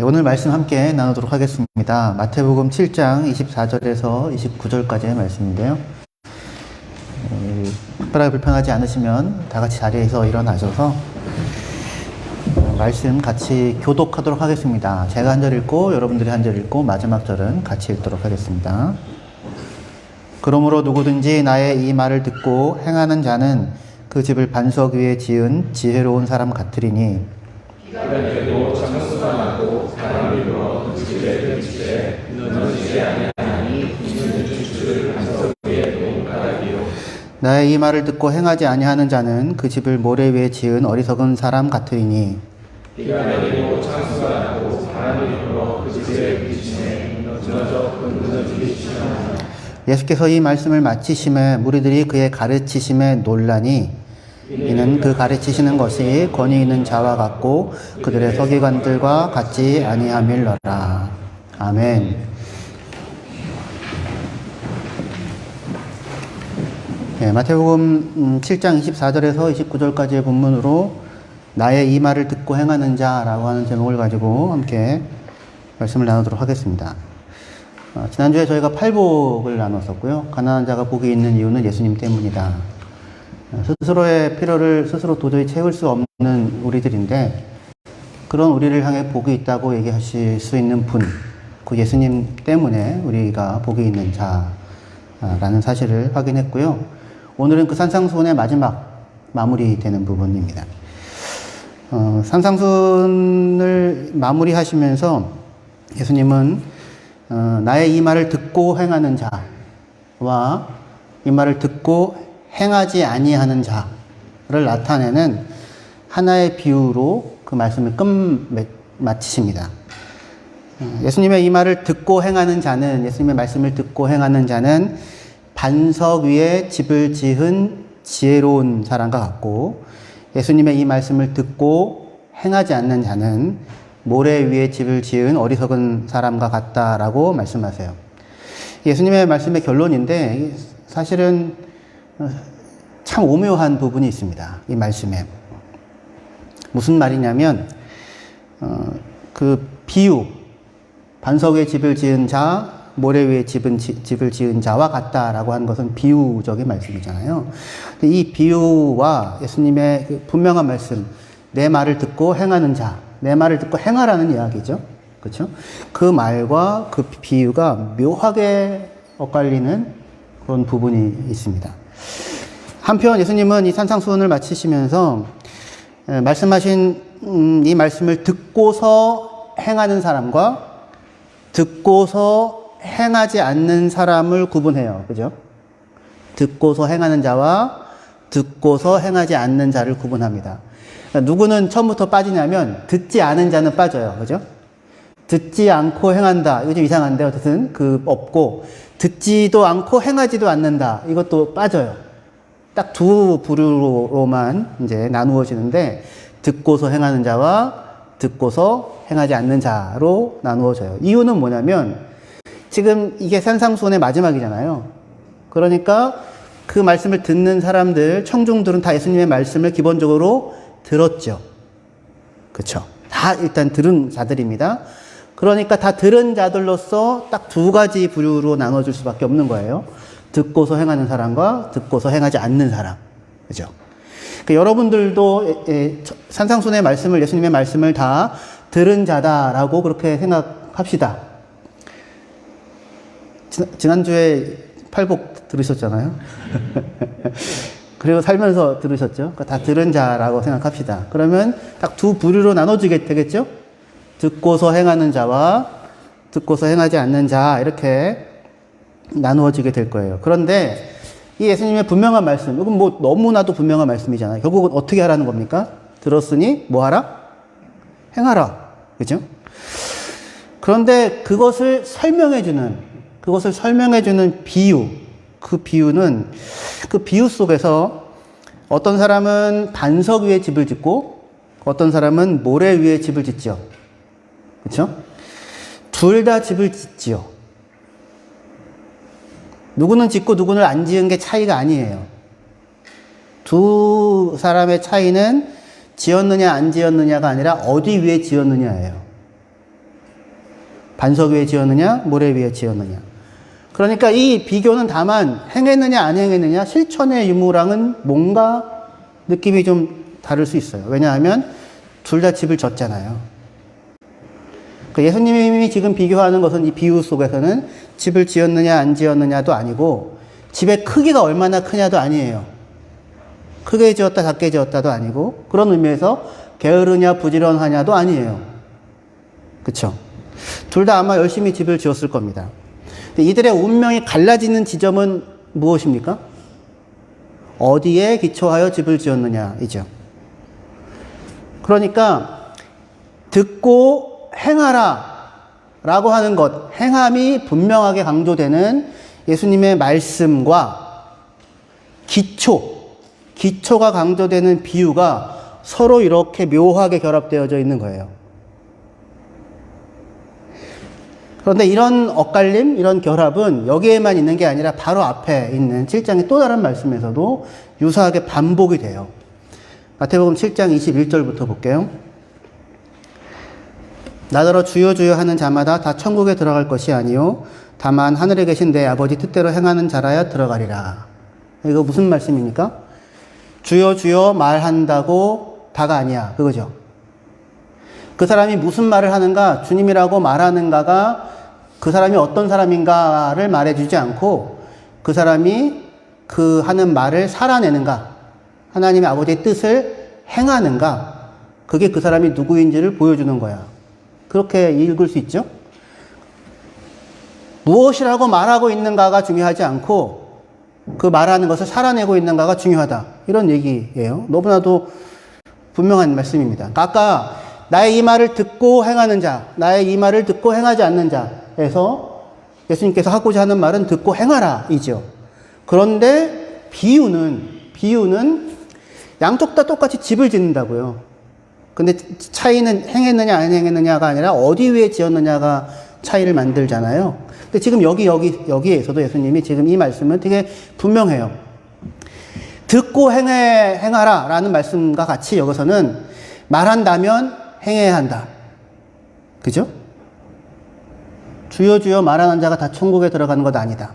오늘 말씀 함께 나누도록 하겠습니다. 마태복음 7장 24절에서 29절까지의 말씀인데요. 특별하게 불편하지 않으시면 다 같이 자리에서 일어나셔서 말씀 같이 교독하도록 하겠습니다. 제가 한 절 읽고 여러분들이 한 절 읽고 마지막 절은 같이 읽도록 하겠습니다. 그러므로 누구든지 나의 이 말을 듣고 행하는 자는 그 집을 반석 위에 지은 지혜로운 사람 같으리니 비가 내리고 창수가 나고 바람이 불어 그 집에 든지되 무너지지 아니하니 이는 주를 반석 위에 놓은 바닥이요. 나의 이 말을 듣고 행하지 아니하는 자는 그 집을 모래 위에 지은 어리석은 사람 같으리니 비가 내리고 창수가 나고 바람이 불어 그 집에 부딪히매 무너져 무너지기 시작하니. 예수께서 이 말씀을 마치심에 무리들이 그의 가르치심에 놀라니 이는 그 가르치시는 것이 권위 있는 자와 같고 그들의 서기관들과 같지 아니함일러라. 아멘. 네, 마태복음 7장 24절에서 29절까지의 본문으로 나의 이 말을 듣고 행하는 자라고 하는 제목을 가지고 함께 말씀을 나누도록 하겠습니다. 지난주에 저희가 팔복을 나눴었고요. 가난한 자가 복이 있는 이유는 예수님 때문이다. 스스로의 필요를 스스로 도저히 채울 수 없는 우리들인데 그런 우리를 향해 복이 있다고 얘기하실 수 있는 분, 그 예수님 때문에 우리가 복이 있는 자라는 사실을 확인했고요. 오늘은 그 산상수훈의 마지막 마무리되는 부분입니다. 산상수훈을 마무리하시면서 예수님은 나의 이 말을 듣고 행하는 자와 이 말을 듣고 행하지 아니하는 자를 나타내는 하나의 비유로 그 말씀을 끝마치십니다. 예수님의 이 말을 듣고 행하는 자는, 예수님의 말씀을 듣고 행하는 자는 반석 위에 집을 지은 지혜로운 사람과 같고, 예수님의 이 말씀을 듣고 행하지 않는 자는 모래 위에 집을 지은 어리석은 사람과 같다라고 말씀하세요. 예수님의 말씀의 결론인데 사실은 참 오묘한 부분이 있습니다. 이 말씀에. 무슨 말이냐면 그 비유, 반석 위에 집을 지은 자, 모래 위에 집을 지은 자와 같다라고 하는 것은 비유적인 말씀이잖아요. 근데 이 비유와 예수님의 그 분명한 말씀, 내 말을 듣고 행하는 자, 내 말을 듣고 행하라는 이야기죠. 그렇죠? 그 말과 그 비유가 묘하게 엇갈리는 그런 부분이 있습니다. 한편 예수님은 이 산상수훈을 마치시면서 말씀하신 이 말씀을 듣고서 행하는 사람과 듣고서 행하지 않는 사람을 구분해요. 그죠? 듣고서 행하는 자와 듣고서 행하지 않는 자를 구분합니다. 그러니까 누구는 처음부터 빠지냐면 듣지 않은 자는 빠져요. 그죠? 듣지 않고 행한다. 이거 좀 이상한데 어쨌든 그 없고 듣지도 않고 행하지도 않는다. 이것도 빠져요. 딱 두 부류로만 이제 나누어지는데 듣고서 행하는 자와 듣고서 행하지 않는 자로 나누어져요. 이유는 뭐냐면 지금 이게 산상수훈의 마지막이잖아요. 그러니까 그 말씀을 듣는 사람들, 청중들은 다 예수님의 말씀을 기본적으로 들었죠. 그렇죠? 다 일단 들은 자들입니다. 그러니까 다 들은 자들로서 딱 두 가지 부류로 나눠줄 수밖에 없는 거예요. 듣고서 행하는 사람과 듣고서 행하지 않는 사람. 그죠? 그러니까 여러분들도 산상수훈의 말씀을, 예수님의 말씀을 다 들은 자다라고 그렇게 생각합시다. 지난주에 팔복 들으셨잖아요. 그리고 살면서 들으셨죠? 그러니까 다 들은 자라고 생각합시다. 그러면 딱 두 부류로 나눠지게 되겠죠? 듣고서 행하는 자와 듣고서 행하지 않는 자, 이렇게 나누어지게 될 거예요. 그런데 이 예수님의 분명한 말씀, 이건 뭐 너무나도 분명한 말씀이잖아요. 결국은 어떻게 하라는 겁니까? 들었으니 뭐 하라? 행하라. 그죠? 그런데 그것을 설명해주는 비유, 그 비유는 그 비유 속에서 어떤 사람은 반석 위에 집을 짓고 어떤 사람은 모래 위에 집을 짓죠. 그렇죠? 둘 다 집을 짓지요. 누구는 짓고 누구는 안 지은 게 차이가 아니에요. 두 사람의 차이는 지었느냐 안 지었느냐가 아니라 어디 위에 지었느냐예요. 반석 위에 지었느냐, 모래 위에 지었느냐. 그러니까 이 비교는 다만 행했느냐, 안 행했느냐, 실천의 유무랑은 뭔가 느낌이 좀 다를 수 있어요. 왜냐하면 둘 다 집을 졌잖아요. 그러니까 예수님이 지금 비교하는 것은 이 비유 속에서는 집을 지었느냐, 안 지었느냐도 아니고 집의 크기가 얼마나 크냐도 아니에요. 크게 지었다, 작게 지었다도 아니고 그런 의미에서 게으르냐, 부지런하냐도 아니에요. 그쵸? 둘 다 아마 열심히 집을 지었을 겁니다. 이들의 운명이 갈라지는 지점은 무엇입니까? 어디에 기초하여 집을 지었느냐이죠. 그러니까 듣고 행하라 라고 하는 것, 행함이 분명하게 강조되는 예수님의 말씀과 기초가 강조되는 비유가 서로 이렇게 묘하게 결합되어져 있는 거예요. 그런데 이런 엇갈림, 이런 결합은 여기에만 있는 게 아니라 바로 앞에 있는 7장의 또 다른 말씀에서도 유사하게 반복이 돼요. 마태복음 7장 21절부터 볼게요. 나더러 주여 주여 하는 자마다 다 천국에 들어갈 것이 아니요 다만 하늘에 계신 내 아버지 뜻대로 행하는 자라야 들어가리라. 이거 무슨 말씀입니까? 주여 주여 말한다고 다가 아니야. 그거죠. 그 사람이 무슨 말을 하는가, 주님이라고 말하는가가 그 사람이 어떤 사람인가를 말해주지 않고 그 사람이 그 하는 말을 살아내는가, 하나님의 아버지의 뜻을 행하는가, 그게 그 사람이 누구인지를 보여주는 거야. 그렇게 읽을 수 있죠? 무엇이라고 말하고 있는가가 중요하지 않고 그 말하는 것을 살아내고 있는가가 중요하다. 이런 얘기예요. 너무나도 분명한 말씀입니다. 아까 나의 이 말을 듣고 행하는 자, 나의 이 말을 듣고 행하지 않는 자에서 예수님께서 하고자 하는 말은 듣고 행하라 이죠. 그런데 비유는 양쪽 다 똑같이 집을 짓는다고요. 근데 차이는 행했느냐 안 행했느냐가 아니라 어디 위에 지었느냐가 차이를 만들잖아요. 근데 지금 여기에서도 예수님이 지금 이 말씀은 되게 분명해요. 듣고 행하라 라는 말씀과 같이 여기서는 말한다면 행해야 한다. 그죠? 주여 주여 말하는 자가 다 천국에 들어가는 것 아니다.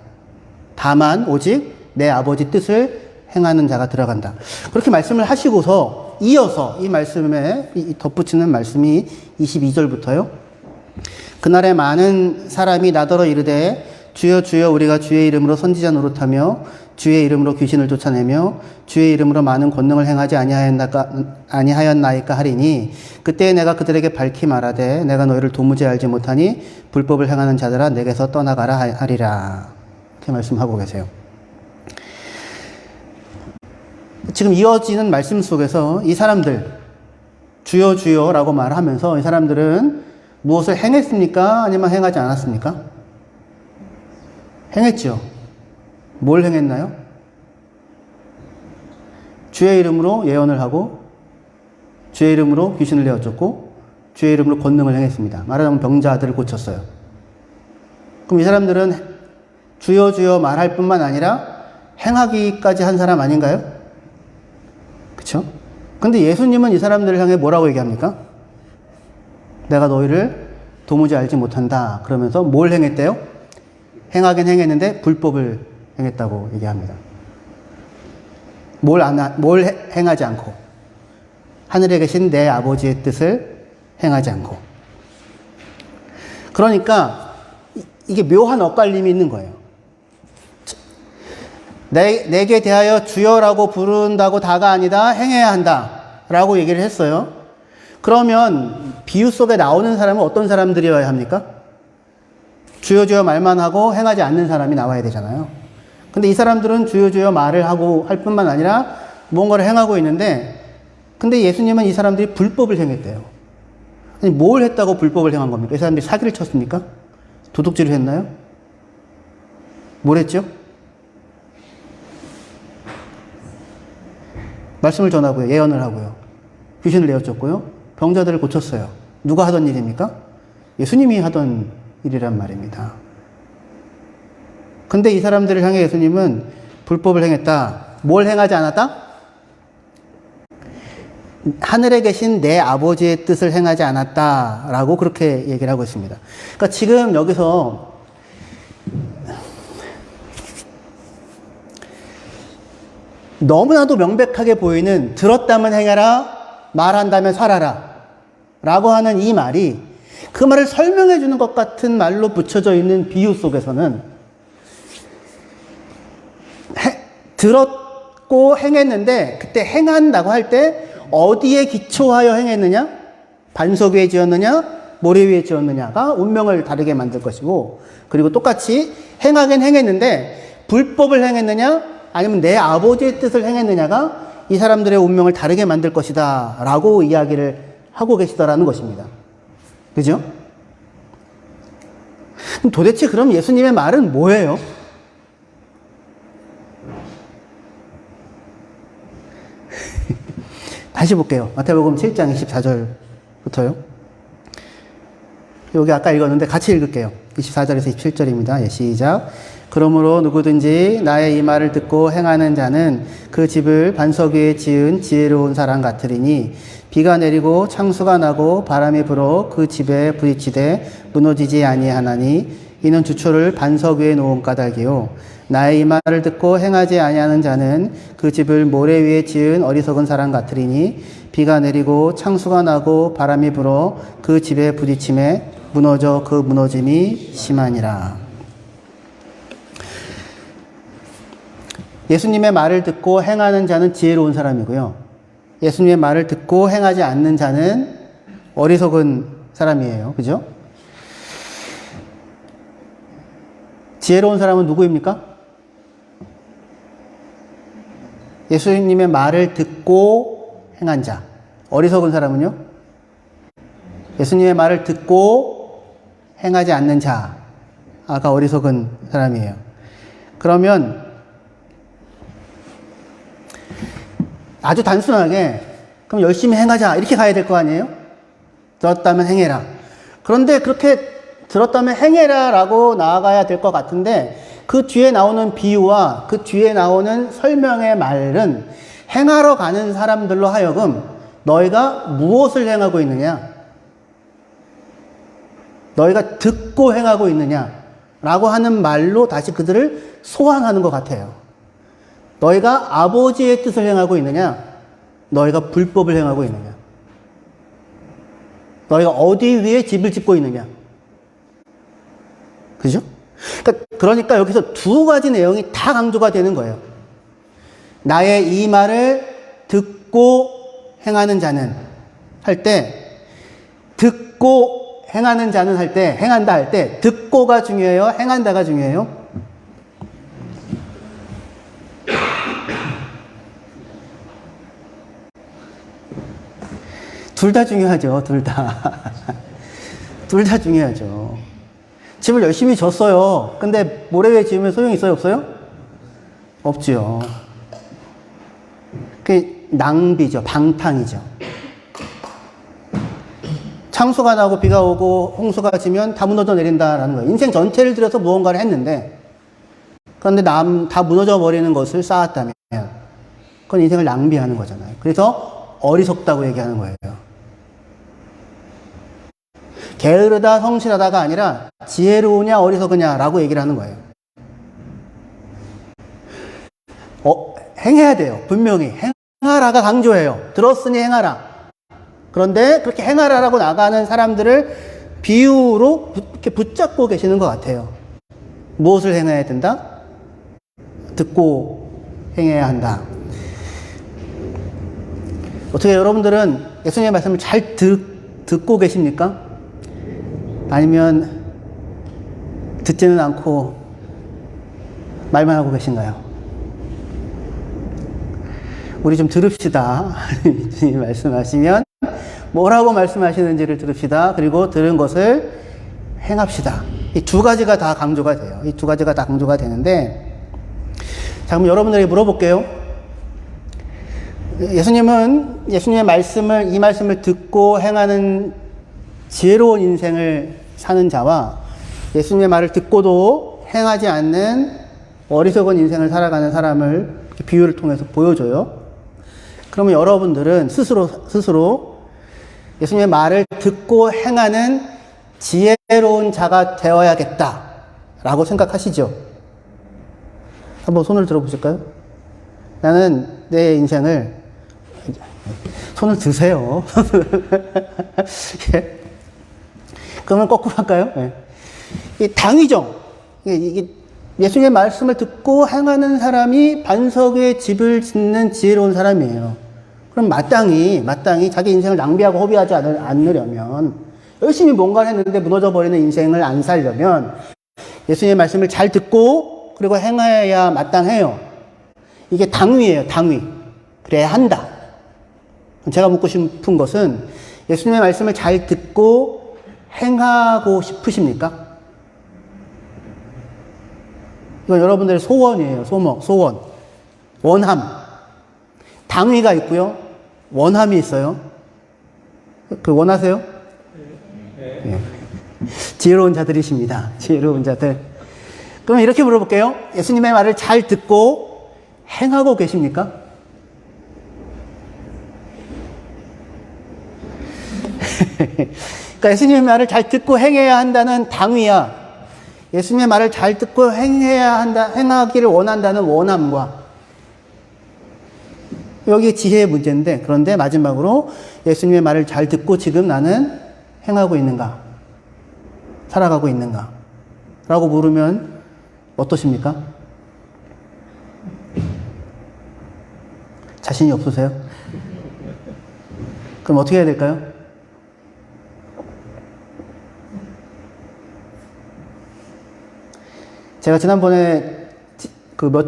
다만 오직 내 아버지 뜻을 행하는 자가 들어간다. 그렇게 말씀을 하시고서 이어서 이 말씀에 덧붙이는 말씀이 22절부터요. 그날에 많은 사람이 나더러 이르되 주여 주여 우리가 주의 이름으로 선지자 노릇하며 주의 이름으로 귀신을 쫓아내며 주의 이름으로 많은 권능을 행하지 아니하였나이까 하리니 그때 내가 그들에게 밝히 말하되 내가 너희를 도무지 알지 못하니 불법을 행하는 자들아 내게서 떠나가라 하리라. 이렇게 말씀하고 계세요. 지금 이어지는 말씀 속에서 이 사람들 주여 주여라고 말하면서 이 사람들은 무엇을 행했습니까? 아니면 행하지 않았습니까? 행했죠. 뭘 행했나요? 주의 이름으로 예언을 하고 주의 이름으로 귀신을 내어쫓고 주의 이름으로 권능을 행했습니다. 말하자면 병자들을 고쳤어요. 그럼 이 사람들은 주여 주여 말할 뿐만 아니라 행하기까지 한 사람 아닌가요? 그렇죠? 근데 예수님은 이 사람들을 향해 뭐라고 얘기합니까? 내가 너희를 도무지 알지 못한다. 그러면서 뭘 행했대요? 행하긴 행했는데 불법을 행했다고 얘기합니다. 뭘 행하지 않고 하늘에 계신 내 아버지의 뜻을 행하지 않고. 그러니까 이게 묘한 엇갈림이 있는 거예요. 내게 대하여 주여라고 부른다고 다가 아니다. 행해야 한다. 라고 얘기를 했어요. 그러면 비유 속에 나오는 사람은 어떤 사람들이어야 합니까? 주여 주여 말만 하고 행하지 않는 사람이 나와야 되잖아요. 근데 이 사람들은 주여 주여 말을 하고 할 뿐만 아니라 무언가를 행하고 있는데 근데 예수님은 이 사람들이 불법을 행했대요. 아니, 뭘 했다고 불법을 행한 겁니까? 이 사람들이 사기를 쳤습니까? 도둑질을 했나요? 뭘 했죠? 말씀을 전하고요. 예언을 하고요. 귀신을 내어쫓고요. 병자들을 고쳤어요. 누가 하던 일입니까? 예수님이 하던 일이란 말입니다. 근데 이 사람들을 향해 예수님은 불법을 행했다. 뭘 행하지 않았다? 하늘에 계신 내 아버지의 뜻을 행하지 않았다라고 그렇게 얘기를 하고 있습니다. 그러니까 지금 여기서 너무나도 명백하게 보이는 들었다면 행해라, 말한다면 살아라 라고 하는 이 말이 그 말을 설명해 주는 것 같은 말로 붙여져 있는 비유 속에서는 들었고 행했는데 그때 행한다고 할 때 어디에 기초하여 행했느냐? 반석 위에 지었느냐? 모래 위에 지었느냐가 운명을 다르게 만들 것이고, 그리고 똑같이 행하긴 행했는데 불법을 행했느냐? 아니면 내 아버지의 뜻을 행했느냐가 이 사람들의 운명을 다르게 만들 것이다 라고 이야기를 하고 계시더라는 것입니다. 그죠? 그럼 도대체 그럼 예수님의 말은 뭐예요? 다시 볼게요. 마태복음 7장 24절부터요. 여기 아까 읽었는데 같이 읽을게요. 24절에서 27절입니다. 예, 시작. 그러므로 누구든지 나의 이 말을 듣고 행하는 자는 그 집을 반석 위에 지은 지혜로운 사람 같으리니 비가 내리고 창수가 나고 바람이 불어 그 집에 부딪히되 무너지지 아니하나니 이는 주초를 반석 위에 놓은 까닭이요 나의 이 말을 듣고 행하지 아니하는 자는 그 집을 모래 위에 지은 어리석은 사람 같으리니 비가 내리고 창수가 나고 바람이 불어 그 집에 부딪힘에 무너져 그 무너짐이 심하니라. 예수님의 말을 듣고 행하는 자는 지혜로운 사람이고요. 예수님의 말을 듣고 행하지 않는 자는 어리석은 사람이에요. 그죠? 지혜로운 사람은 누구입니까? 예수님의 말을 듣고 행한 자. 어리석은 사람은요? 예수님의 말을 듣고 행하지 않는 자. 아까 어리석은 사람이에요. 그러면 아주 단순하게 그럼 열심히 행하자 이렇게 가야 될 거 아니에요? 들었다면 행해라. 그런데 그렇게 들었다면 행해라 라고 나아가야 될 것 같은데 그 뒤에 나오는 비유와 그 뒤에 나오는 설명의 말은 행하러 가는 사람들로 하여금 너희가 무엇을 행하고 있느냐? 너희가 듣고 행하고 있느냐? 라고 하는 말로 다시 그들을 소환하는 것 같아요. 너희가 아버지의 뜻을 행하고 있느냐? 너희가 불법을 행하고 있느냐? 너희가 어디 위에 집을 짓고 있느냐? 그죠? 그러니까 여기서 두 가지 내용이 다 강조가 되는 거예요. 나의 이 말을 듣고 행하는 자는 할 때, 듣고 행하는 자는 할 때, 행한다 할 때, 듣고가 중요해요? 행한다가 중요해요? 둘 다 중요하죠. 둘 다. 둘 다 중요하죠. 집을 열심히 졌어요. 근데 모래 위에 지으면 소용이 있어요? 없어요? 없죠. 그게 낭비죠. 방탕이죠. 창수가 나고 비가 오고 홍수가 지면 다 무너져 내린다라는 거예요. 인생 전체를 들여서 무언가를 했는데 그런데 다 무너져 버리는 것을 쌓았다면 그건 인생을 낭비하는 거잖아요. 그래서 어리석다고 얘기하는 거예요. 게으르다 성실하다가 아니라 지혜로우냐 어리석으냐라고 얘기를 하는 거예요. 행해야 돼요. 분명히 행하라가 강조해요. 들었으니 행하라. 그런데 그렇게 행하라라고 나가는 사람들을 비유로 이렇게 붙잡고 계시는 것 같아요. 무엇을 행해야 된다? 듣고 행해야 한다. 어떻게 여러분들은 예수님의 말씀을 잘 듣고 계십니까? 아니면 듣지는 않고 말만 하고 계신가요? 우리 좀 들읍시다. 주님 말씀하시면 뭐라고 말씀하시는지를 들읍시다. 그리고 들은 것을 행합시다. 이 두 가지가 다 강조가 돼요. 이 두 가지가 다 강조가 되는데, 자, 그럼 여러분들에게 물어볼게요. 예수님은 예수님의 이 말씀을 듣고 행하는 지혜로운 인생을 사는 자와 예수님의 말을 듣고도 행하지 않는 어리석은 인생을 살아가는 사람을 비유를 통해서 보여줘요. 그러면 여러분들은 스스로 예수님의 말을 듣고 행하는 지혜로운 자가 되어야겠다라고 생각하시죠? 한번 손을 들어보실까요? 나는 내 인생을, 손을 드세요. 예. 그러면 거꾸로 할까요? 예. 이 당위죠. 이게 예수님의 말씀을 듣고 행하는 사람이 반석 위에 집을 짓는 지혜로운 사람이에요. 그럼 마땅히 자기 인생을 낭비하고 허비하지 않으려면, 열심히 뭔가를 했는데 무너져버리는 인생을 안 살려면 예수님의 말씀을 잘 듣고 그리고 행해야 마땅해요. 이게 당위예요, 당위. 그래야 한다. 제가 묻고 싶은 것은 예수님의 말씀을 잘 듣고 행하고 싶으십니까? 이건 여러분들의 소원이에요. 소원. 원함. 당위가 있고요. 원함이 있어요. 그 원하세요? 네. 지혜로운 자들이십니다. 지혜로운 자들. 그럼 이렇게 물어볼게요. 예수님의 말을 잘 듣고 행하고 계십니까? 그러니까 예수님의 말을 잘 듣고 행해야 한다는 당위야, 예수님의 말을 잘 듣고 행하기를 원한다는 원함과, 여기 지혜의 문제인데, 그런데 마지막으로 예수님의 말을 잘 듣고 지금 나는 행하고 있는가? 살아가고 있는가? 라고 물으면 어떠십니까? 자신이 없으세요? 그럼 어떻게 해야 될까요? 제가 지난번에 몇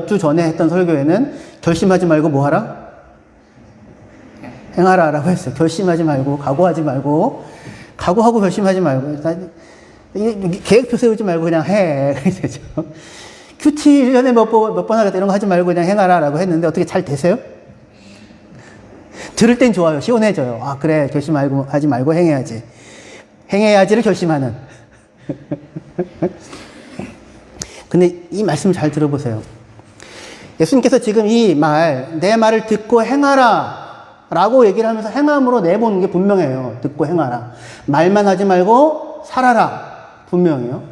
주 전에 했던 설교에는 결심하지 말고 뭐 하라? 행하라 라고 했어요. 결심하지 말고, 각오하지 말고, 각오하고 결심하지 말고, 계획표 세우지 말고 그냥 해. 그랬죠. 큐티 1년에 몇 번 하겠다 이런 거 하지 말고 그냥 행하라 라고 했는데 어떻게 잘 되세요? 들을 땐 좋아요. 시원해져요. 아, 그래. 하지 말고 행해야지. 행해야지를 결심하는. 근데 이 말씀 잘 들어보세요. 예수님께서 지금 이 말, 내 말을 듣고 행하라 라고 얘기를 하면서 행함으로 내보는 게 분명해요. 듣고 행하라. 말만 하지 말고 살아라. 분명해요.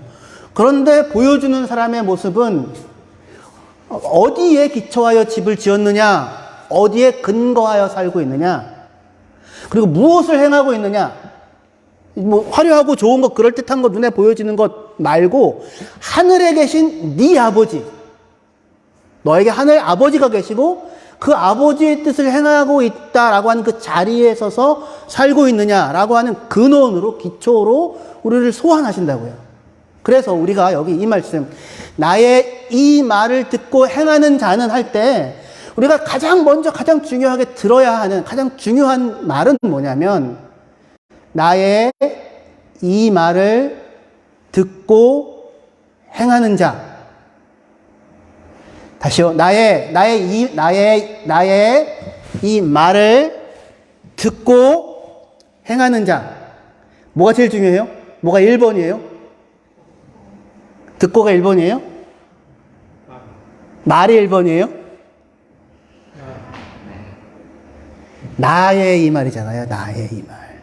그런데 보여주는 사람의 모습은 어디에 기초하여 집을 지었느냐, 어디에 근거하여 살고 있느냐, 그리고 무엇을 행하고 있느냐, 뭐 화려하고 좋은 것, 그럴듯한 것, 눈에 보여지는 것 말고 하늘에 계신 네 아버지, 너에게 하늘 아버지가 계시고 그 아버지의 뜻을 행하고 있다라고 하는 그 자리에 서서 살고 있느냐라고 하는 근원으로, 기초로 우리를 소환하신다고요. 그래서 우리가 여기 이 말씀, 나의 이 말을 듣고 행하는 자는 할 때 우리가 가장 먼저 가장 중요하게 들어야 하는 가장 중요한 말은 뭐냐면, 나의 이 말을 듣고 행하는 자. 다시요. 나의 이 말을 듣고 행하는 자. 뭐가 제일 중요해요? 뭐가 1번이에요? 듣고가 1번이에요? 말이 1번이에요? 나의 이 말이잖아요. 나의 이 말.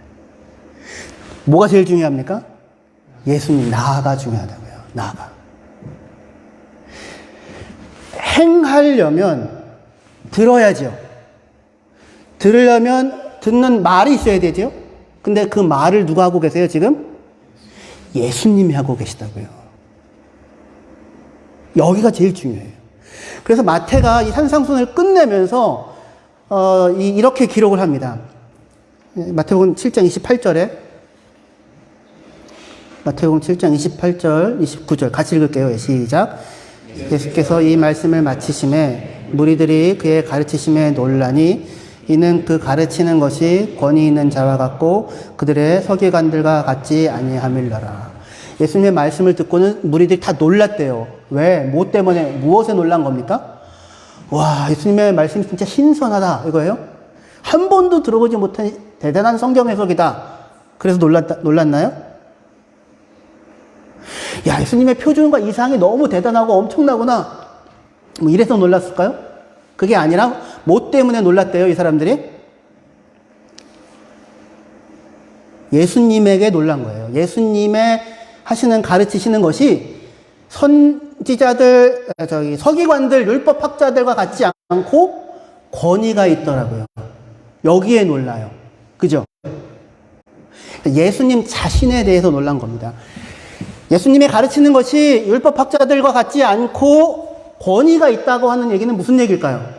뭐가 제일 중요합니까? 예수님, 나가 중요하다고요. 나가. 행하려면 들어야죠. 들으려면 듣는 말이 있어야 되죠. 근데 그 말을 누가 하고 계세요, 지금? 예수님이 하고 계시다고요. 여기가 제일 중요해요. 그래서 마태가 이 산상순을 끝내면서 이렇게 기록을 합니다. 마태복음 7장 28절에, 마태복음 7장 28절, 29절 같이 읽을게요. 시작. 예수께서 이 말씀을 마치심에 무리들이 그의 가르치심에 놀라니 이는 그 가르치는 것이 권위 있는 자와 같고 그들의 서기관들과 같지 아니함일러라. 예수님의 말씀을 듣고는 무리들이 다 놀랐대요. 왜? 뭐 때문에? 무엇에 놀란 겁니까? 와, 예수님의 말씀이 진짜 신선하다 이거예요? 한 번도 들어보지 못한 대단한 성경 해석이다. 그래서 놀랐나요? 야, 예수님의 표준과 이상이 너무 대단하고 엄청나구나. 뭐 이래서 놀랐을까요? 그게 아니라 뭐 때문에 놀랐대요, 이 사람들이? 예수님에게 놀란 거예요. 예수님의 하시는 가르치시는 것이 선지자들, 서기관들, 율법학자들과 같지 않고 권위가 있더라고요. 여기에 놀라요. 그죠? 예수님 자신에 대해서 놀란 겁니다. 예수님이 가르치는 것이 율법학자들과 같지 않고 권위가 있다고 하는 얘기는 무슨 얘기일까요?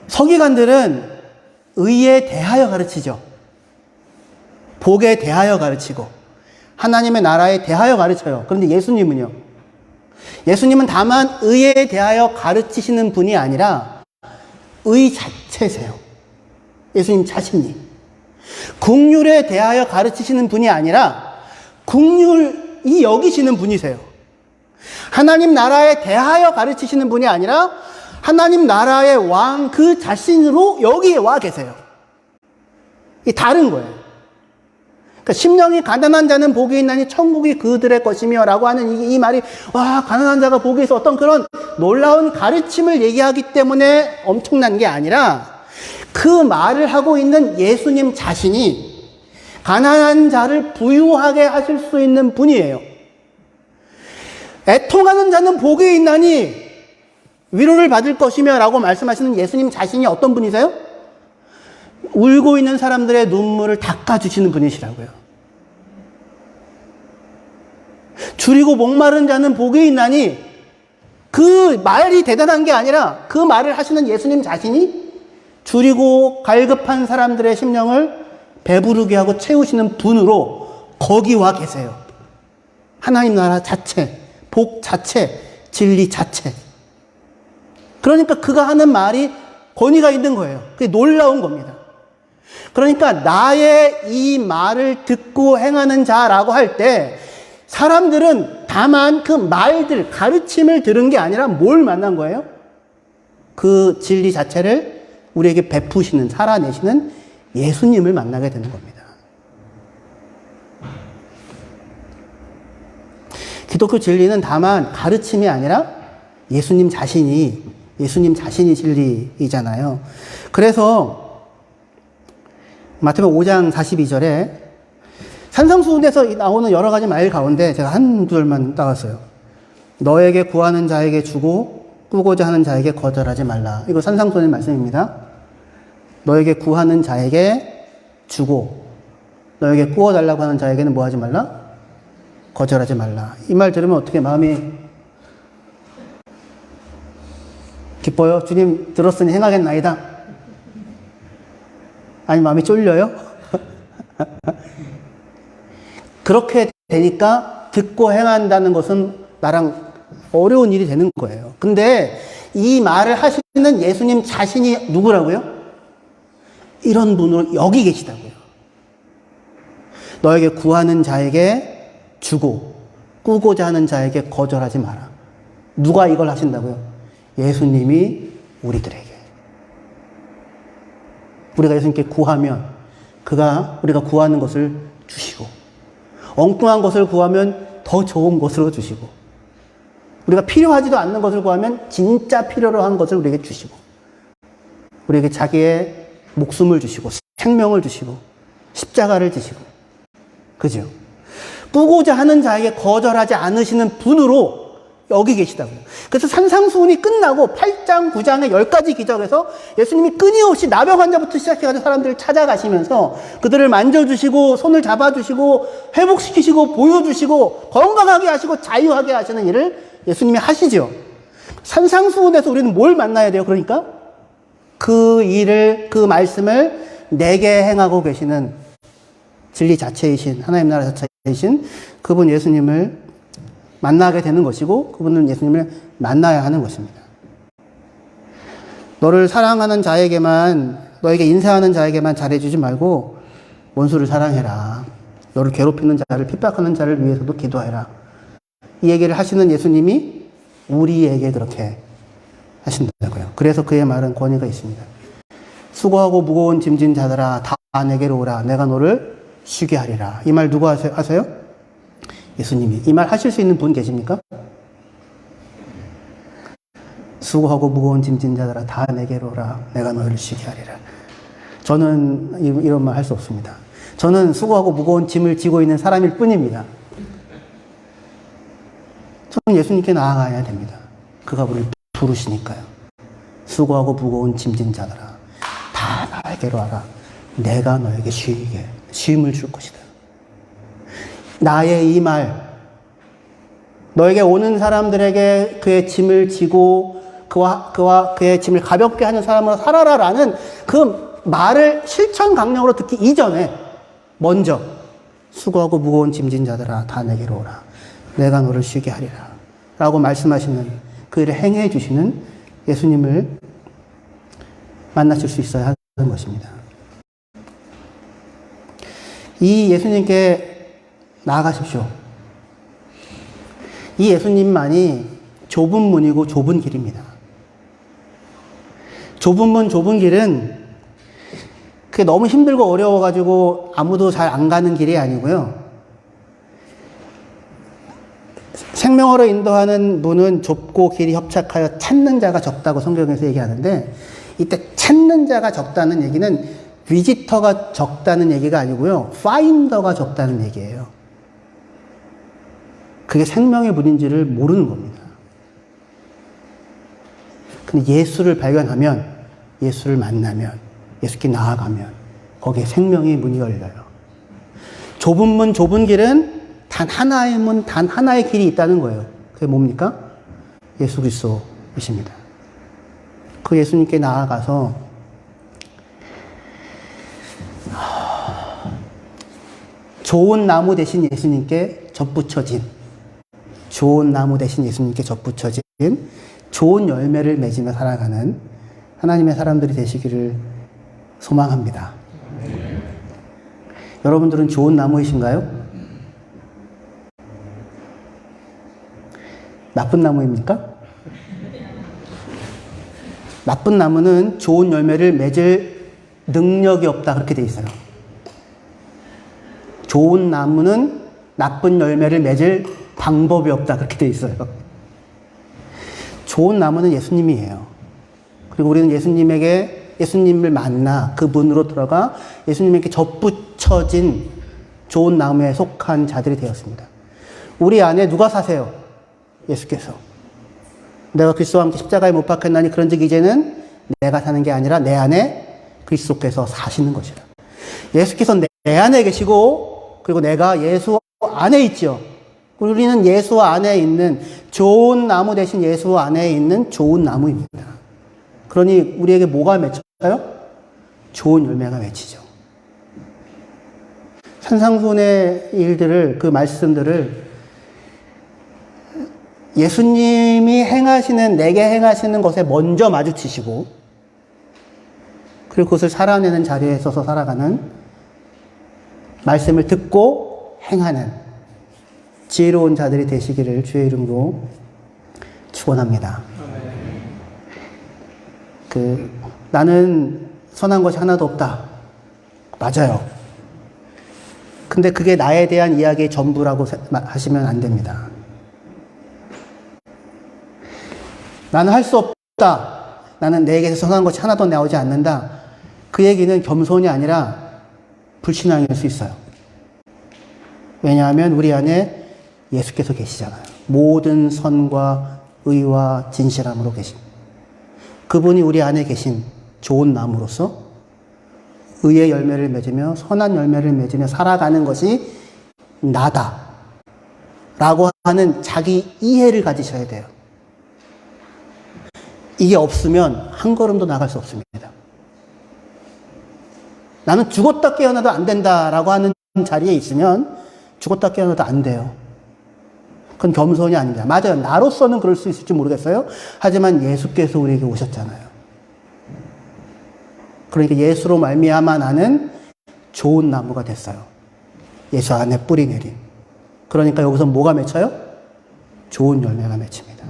서기관들은 의에 대하여 가르치죠. 복에 대하여 가르치고 하나님의 나라에 대하여 가르쳐요. 그런데 예수님은요? 예수님은 다만 의에 대하여 가르치시는 분이 아니라 의 자체세요. 예수님 자신이. 긍휼에 대하여 가르치시는 분이 아니라 긍휼이 여기시는 분이세요. 하나님 나라에 대하여 가르치시는 분이 아니라 하나님 나라의 왕 그 자신으로 여기에 와 계세요. 이 다른 거예요. 그러니까 심령이 가난한 자는 복이 있나니 천국이 그들의 것이며 라고 하는 이 말이 와 가난한 자가 복이 있어 어떤 그런 놀라운 가르침을 얘기하기 때문에 엄청난 게 아니라 그 말을 하고 있는 예수님 자신이 가난한 자를 부유하게 하실 수 있는 분이에요. 애통하는 자는 복이 있나니 위로를 받을 것이며 라고 말씀하시는 예수님 자신이 어떤 분이세요? 울고 있는 사람들의 눈물을 닦아주시는 분이시라고요. 줄이고 목마른 자는 복이 있나니 그 말이 대단한 게 아니라 그 말을 하시는 예수님 자신이 줄이고 갈급한 사람들의 심령을 배부르게 하고 채우시는 분으로 거기 와 계세요. 하나님 나라 자체, 복 자체, 진리 자체. 그러니까 그가 하는 말이 권위가 있는 거예요. 그게 놀라운 겁니다. 그러니까 나의 이 말을 듣고 행하는 자라고 할 때 사람들은 다만 그 말들, 가르침을 들은 게 아니라 뭘 만난 거예요? 그 진리 자체를 우리에게 베푸시는, 살아내시는 예수님을 만나게 되는 겁니다. 기독교 진리는 다만 가르침이 아니라 예수님 자신이 진리이잖아요. 그래서 마태복음 5장 42절에 산상수훈에서 나오는 여러 가지 말 가운데 제가 한 줄만 따왔어요. 너에게 구하는 자에게 주고 꾸고자 하는 자에게 거절하지 말라. 이거 산상수훈의 말씀입니다. 너에게 구하는 자에게 주고 너에게 꾸어달라고 하는 자에게는 뭐 하지 말라? 거절하지 말라. 이 말 들으면 어떻게 마음이 기뻐요? 주님 들었으니 행하겠나이다. 아니 마음이 쫄려요? 그렇게 되니까 듣고 행한다는 것은 나랑 어려운 일이 되는 거예요. 근데 이 말을 하시는 예수님 자신이 누구라고요? 이런 분으로 여기 계시다고요. 너에게 구하는 자에게 주고 꾸고자 하는 자에게 거절하지 마라. 누가 이걸 하신다고요? 예수님이 우리들에게. 우리가 예수님께 구하면 우리가 구하는 것을 주시고 엉뚱한 것을 구하면 더 좋은 것으로 주시고 우리가 필요하지도 않는 것을 구하면 진짜 필요로 한 것을 우리에게 주시고 우리에게 자기의 목숨을 주시고 생명을 주시고 십자가를 지시고 그죠? 꾸고자 하는 자에게 거절하지 않으시는 분으로 여기 계시다고요. 그래서 산상수훈이 끝나고 8장, 9장의 10가지 기적에서 예수님이 끊임없이 나병 환자부터 시작해가지고 사람들을 찾아가시면서 그들을 만져주시고 손을 잡아주시고 회복시키시고 보여주시고 건강하게 하시고 자유하게 하시는 일을 예수님이 하시죠. 산상수훈에서 우리는 뭘 만나야 돼요? 그러니까 그 일을, 그 말씀을 내게 행하고 계시는 진리 자체이신 하나님 나라 자체이신 그분 예수님을 만나게 되는 것이고 그분은 예수님을 만나야 하는 것입니다. 너를 사랑하는 자에게만 너에게 인사하는 자에게만 잘해주지 말고 원수를 사랑해라. 너를 괴롭히는 자를 핍박하는 자를 위해서도 기도해라. 이 얘기를 하시는 예수님이 우리에게 그렇게 하신다고요. 그래서 그의 말은 권위가 있습니다. 수고하고 무거운 짐진 자들아 다 내게로 오라. 내가 너를 쉬게 하리라. 이 말 누구 아세요? 예수님이. 이 말 하실 수 있는 분 계십니까? 수고하고 무거운 짐진 자들아 다 내게로 오라. 내가 너희를 쉬게 하리라. 저는 이런 말 할 수 없습니다. 저는 수고하고 무거운 짐을 지고 있는 사람일 뿐입니다. 저는 예수님께 나아가야 됩니다. 그가 우리를 부르시니까요. 수고하고 무거운 짐진 자들아 다 나에게로 와라. 내가 너에게 쉼을 줄 것이다. 나의 이 말, 너에게 오는 사람들에게 그의 짐을 지고 그와 그의 짐을 가볍게 하는 사람으로 살아라라는 그 말을 실천 강령으로 듣기 이전에 먼저 수고하고 무거운 짐진 자들아 다 내게로 오라. 내가 너를 쉬게 하리라. 라고 말씀하시는 그 일을 행해 주시는 예수님을 만나실 수 있어야 하는 것입니다. 이 예수님께 나아가십시오. 이 예수님만이 좁은 문이고 좁은 길입니다. 좁은 문, 좁은 길은 그게 너무 힘들고 어려워가지고 아무도 잘 안 가는 길이 아니고요. 생명으로 인도하는 문은 좁고 길이 협착하여 찾는 자가 적다고 성경에서 얘기하는데, 이때 찾는 자가 적다는 얘기는 비지터가 적다는 얘기가 아니고요. 파인더가 적다는 얘기예요. 그게 생명의 문인지를 모르는 겁니다. 근데 예수를 발견하면, 예수를 만나면, 예수께 나아가면 거기에 생명의 문이 열려요. 좁은 문, 좁은 길은 단 하나의 문, 단 하나의 길이 있다는 거예요. 그게 뭡니까? 예수 그리스도이십니다. 그 예수님께 나아가서 좋은 나무 대신 예수님께 접붙여진, 좋은 나무 대신 예수님께 접붙여진 좋은 열매를 맺으며 살아가는 하나님의 사람들이 되시기를 소망합니다. 여러분들은 좋은 나무이신가요? 나쁜 나무입니까? 나쁜 나무는 좋은 열매를 맺을 능력이 없다, 그렇게 돼 있어요. 좋은 나무는 나쁜 열매를 맺을 방법이 없다, 그렇게 돼 있어요. 좋은 나무는 예수님이에요. 그리고 우리는 예수님을 만나 그 문으로 들어가 예수님에게 접붙여진 좋은 나무에 속한 자들이 되었습니다. 우리 안에 누가 사세요? 예수께서. 내가 그리스도와 함께 십자가에 못 박혔나니 그런즉 이제는 내가 사는 게 아니라 내 안에 그리스도께서 사시는 것이라. 예수께서 내 안에 계시고, 그리고 내가 예수 안에 있죠. 우리는 예수 안에 있는 좋은 나무 대신 예수 안에 있는 좋은 나무입니다. 그러니 우리에게 뭐가 맺혀요? 좋은 열매가 맺히죠. 산상수훈의 일들을, 그 말씀들을 예수님이 행하시는, 내게 행하시는 것에 먼저 마주치시고, 그리고 그것을 살아내는 자리에 서서 살아가는, 말씀을 듣고 행하는 지혜로운 자들이 되시기를 주의 이름으로 축원합니다. 나는 선한 것이 하나도 없다. 맞아요. 근데 그게 나에 대한 이야기의 전부라고 하시면 안 됩니다. 나는 할 수 없다. 나는 내게서 선한 것이 하나도 나오지 않는다. 그 얘기는 겸손이 아니라 불신앙일 수 있어요. 왜냐하면 우리 안에 예수께서 계시잖아요. 모든 선과 의와 진실함으로 계신, 그분이 우리 안에 계신 좋은 나무로서 의의 열매를 맺으며 선한 열매를 맺으며 살아가는 것이 나다 라고 하는 자기 이해를 가지셔야 돼요. 이게 없으면 한 걸음도 나갈 수 없습니다. 나는 죽었다 깨어나도 안 된다라고 하는 자리에 있으면 죽었다 깨어나도 안 돼요. 그건 겸손이 아닙니다. 맞아요. 나로서는 그럴 수 있을지 모르겠어요. 하지만 예수께서 우리에게 오셨잖아요. 그러니까 예수로 말미암아 나는 좋은 나무가 됐어요. 예수 안에 뿌리 내린. 그러니까 여기서 뭐가 맺혀요? 좋은 열매가 맺힙니다.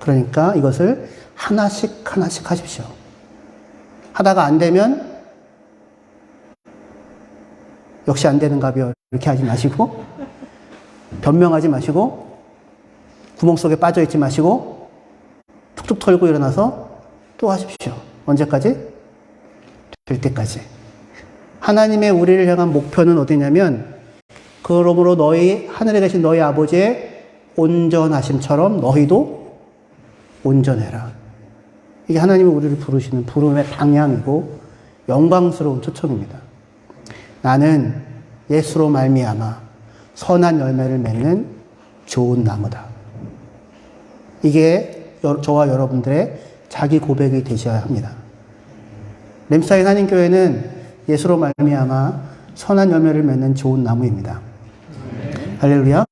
그러니까 이것을 하나씩 하나씩 하십시오. 하다가 안 되면 역시 안 되는가벼 이렇게 하지 마시고 변명하지 마시고 구멍 속에 빠져 있지 마시고 툭툭 털고 일어나서 또 하십시오. 언제까지? 될 때까지. 하나님의 우리를 향한 목표는 어디냐면 그러므로 너희 하늘에 계신 너희 아버지의 온전하심처럼 너희도 온전해라. 이게 하나님이 우리를 부르시는 부름의 방향이고 영광스러운 초청입니다. 나는 예수로 말미암아 선한 열매를 맺는 좋은 나무다. 이게 저와 여러분들의 자기 고백이 되셔야 합니다. 램사인 한인교회는 예수로 말미암아 선한 열매를 맺는 좋은 나무입니다. 할렐루야.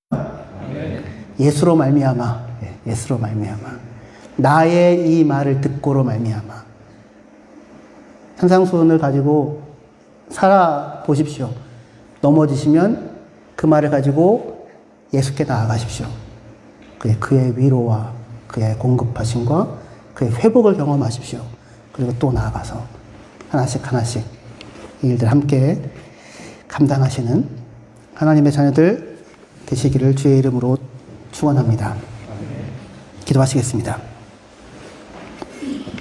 예수로 말미암아, 예수로 말미암아, 나의 이 말을 듣고로 말미암아. 산상수훈을 가지고 살아보십시오. 넘어지시면 그 말을 가지고 예수께 나아가십시오. 그의 위로와 그의 공급하심과 그의 회복을 경험하십시오. 그리고 또 나아가서 하나씩 하나씩 이 일들 함께 감당하시는 하나님의 자녀들 되시기를 주의 이름으로 축원합니다. 기도하시겠습니다.